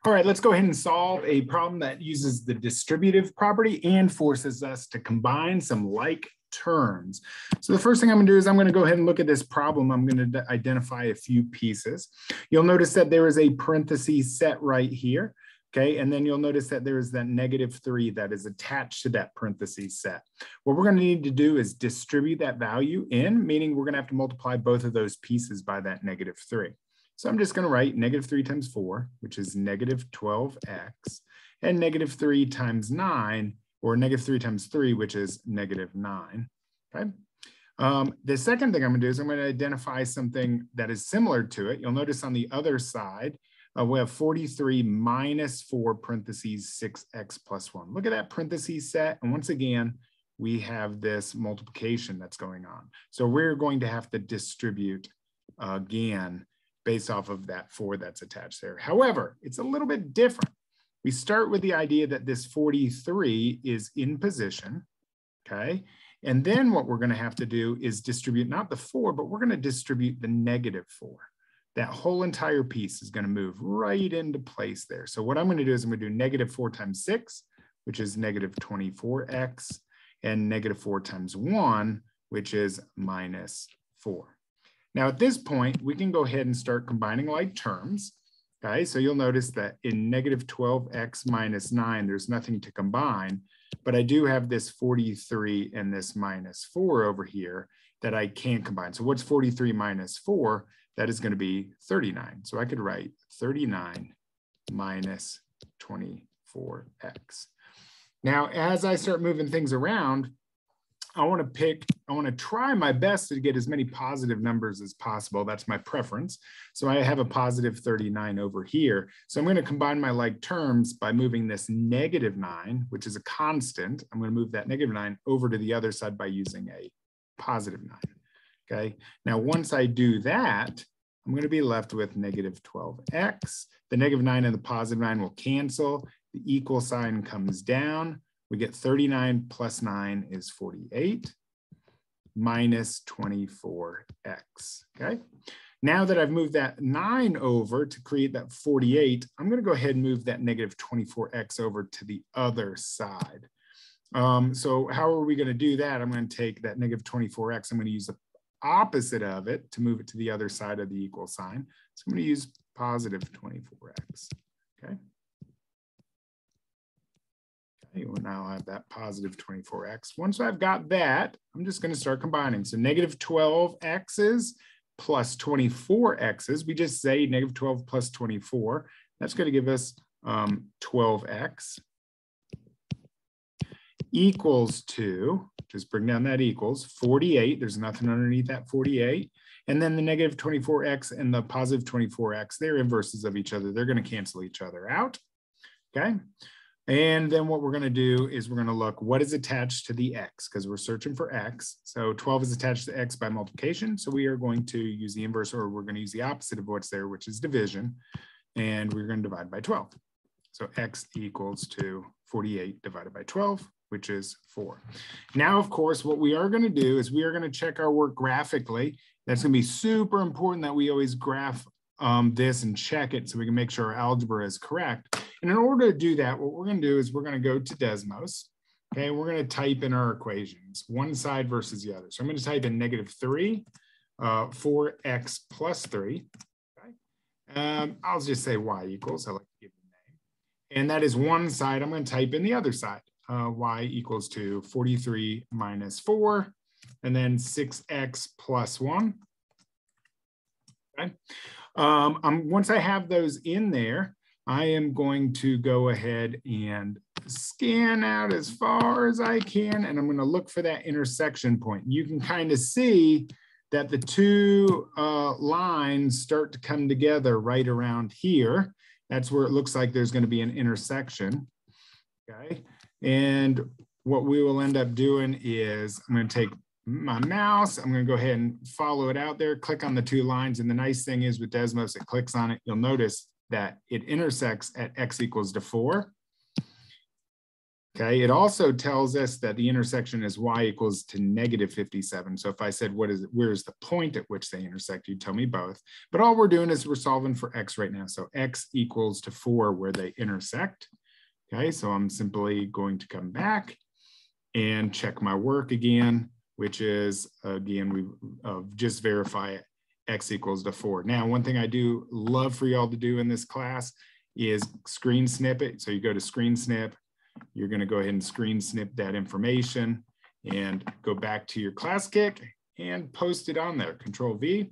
All right, let's go ahead and solve a problem that uses the distributive property and forces us to combine some like terms. So the first thing I'm going to do is I'm going to go ahead and look at this problem. I'm going to identify a few pieces. You'll notice that there is a parentheses set right here. Okay, and then you'll notice that there is that -3 that is attached to that parentheses set. What we're going to need to do is distribute that value in, meaning we're going to have to multiply both of those pieces by that -3. So I'm just going to write -3 times 4, which is -12x, and -3 times 9, or -3 times 3, which is -9. Okay. The second thing I'm going to do is I'm going to identify something that is similar to it. You'll notice on the other side, we have 43 minus 4 parentheses 6x plus 1. Look at that parentheses set. And once again, we have this multiplication that's going on. So we're going to have to distribute again based off of that 4 that's attached there. However, it's a little bit different. We start with the idea that this 43 is in position, okay? And then what we're going to have to do is distribute not the 4, but we're going to distribute the -4. That whole entire piece is going to move right into place there. So what I'm going to do is I'm going to do -4 times 6, which is -24x, and -4 times 1, which is -4. Now at this point, we can go ahead and start combining like terms. Okay, so you'll notice that in -12x minus 9, there's nothing to combine, but I do have this 43 and this -4 over here that I can combine. So what's 43 minus 4? That is going to be 39. So I could write 39 minus 24x. Now, as I start moving things around, I want to try my best to get as many positive numbers as possible. That's my preference. So I have a positive 39 over here. So I'm going to combine my like terms by moving this -9, which is a constant. I'm going to move that -9 over to the other side by using a positive 9. Okay. Now, once I do that, I'm going to be left with -12x. The -9 and the +9 will cancel. The equal sign comes down. We get 39 plus 9 is 48 minus 24x. Okay. Now that I've moved that 9 over to create that 48, I'm going to go ahead and move that -24x over to the other side. So how are we going to do that? I'm going to take that -24x. I'm going to use the opposite of it to move it to the other side of the equal sign. So I'm going to use positive 24x. Okay. Okay, we'll now have that positive 24x. Once I've got that, I'm just going to start combining. So -12x's plus 24x's. We just say -12 plus 24. That's going to give us 12x equals to, just bring down that equals, 48. There's nothing underneath that 48. And then the -24x and the positive 24x, they're inverses of each other. They're going to cancel each other out. Okay. And then what we're going to do is we're going to look what is attached to the x, because we're searching for x. So 12 is attached to x by multiplication. So we are going to use the inverse, or we're going to use the opposite of what's there, which is division. And we're going to divide by 12. So x equals to 48 divided by 12, which is 4. Now, of course, what we are going to do is we are going to check our work graphically. That's going to be super important that we always graph this and check it so we can make sure our algebra is correct. And in order to do that, what we're going to do is we're going to go to Desmos. Okay, we're going to type in our equations, one side versus the other. So I'm going to type in -3, 4x plus 3. Okay. I'll just say y equals, I like to give it a name. And that is one side. I'm going to type in the other side. Y equals to 43 minus 4, and then 6x plus 1. Okay. Once I have those in there, I am going to go ahead and scan out as far as I can, and I'm going to look for that intersection point. You can kind of see that the two lines start to come together right around here. That's where it looks like there's going to be an intersection. Okay. And what we will end up doing is I'm going to take my mouse, I'm going to go ahead and follow it out there, click on the two lines. And the nice thing is with Desmos, it clicks on it. You'll notice that it intersects at x equals to 4. Okay, it also tells us that the intersection is y equals to negative 57. So if I said, where's the point at which they intersect, you'd tell me both. But all we're doing is we're solving for x right now. So x equals to 4 where they intersect. Okay, so I'm simply going to come back and check my work again, which is, again, we just verify it, x equals to 4. Now, one thing I do love for y'all to do in this class is screen snip it. So you go to screen snip, you're going to go ahead and screen snip that information and go back to your class.kick and post it on there. Control V,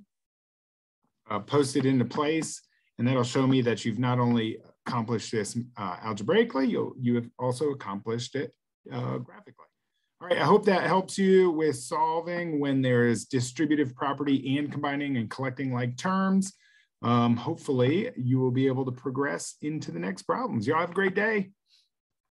post it into place, and that'll show me that you've not only accomplished this algebraically, you have also accomplished it graphically. All right, I hope that helps you with solving when there is distributive property and combining and collecting like terms. Hopefully you will be able to progress into the next problems. Y'all have a great day.